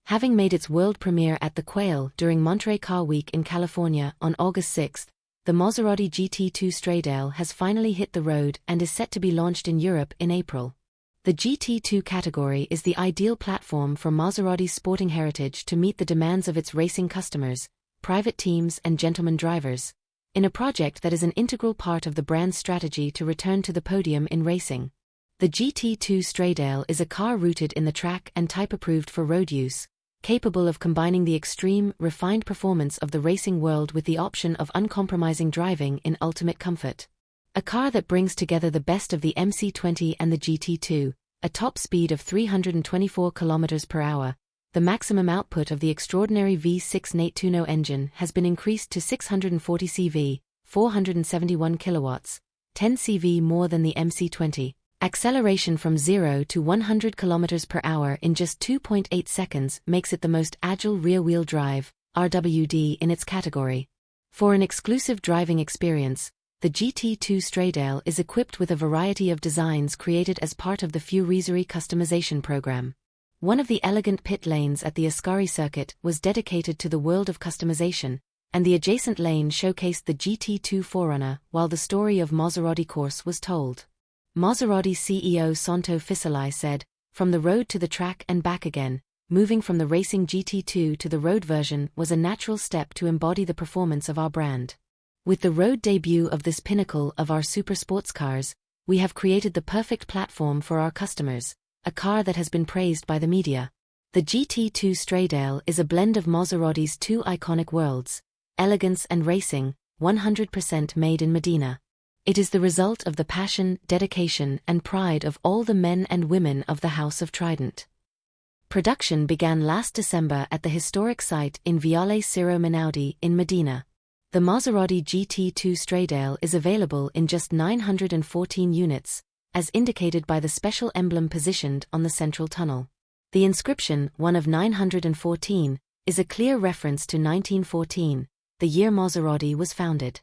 Having made its world premiere at the Quail during Monterey Car Week in California on August 6, the Maserati GT2 Stradale has finally hit the road and is set to be launched in Europe in April. The GT2 category is the ideal platform for Maserati's sporting heritage to meet the demands of its racing customers, private teams and gentlemen drivers, in a project that is an integral part of the brand's strategy to return to the podium in racing. The GT2 Stradale is a car rooted in the track and type-approved for road use, capable of combining the extreme, refined performance of the racing world with the option of uncompromising driving in ultimate comfort. A car that brings together the best of the MC20 and the GT2, a top speed of 324 km per hour. The maximum output of the extraordinary V6 Nettuno engine has been increased to 640 CV, 471 kilowatts, 10 CV more than the MC20. Acceleration from 0 to 100 km per hour in just 2.8 seconds makes it the most agile rear-wheel drive (RWD) in its category. For an exclusive driving experience, the GT2 Stradale is equipped with a variety of designs created as part of the Fuoriserie customization program. One of the elegant pit lanes at the Ascari circuit was dedicated to the world of customization, and the adjacent lane showcased the GT2 Forerunner while the story of Maserati course was told. Maserati CEO Santo Fisali said, "From the road to the track and back again, moving from the racing GT2 to the road version was a natural step to embody the performance of our brand. With the road debut of this pinnacle of our super sports cars, we have created the perfect platform for our customers, a car that has been praised by the media." The GT2 Stradale is a blend of Maserati's two iconic worlds, elegance and racing, 100% made in Medina. It is the result of the passion, dedication, and pride of all the men and women of the House of Trident. Production began last December at the historic site in Viale Ciro Minaudi in Medina. The Maserati GT2 Stradale is available in just 914 units, as indicated by the special emblem positioned on the central tunnel. The inscription, one of 914, is a clear reference to 1914, the year Maserati was founded.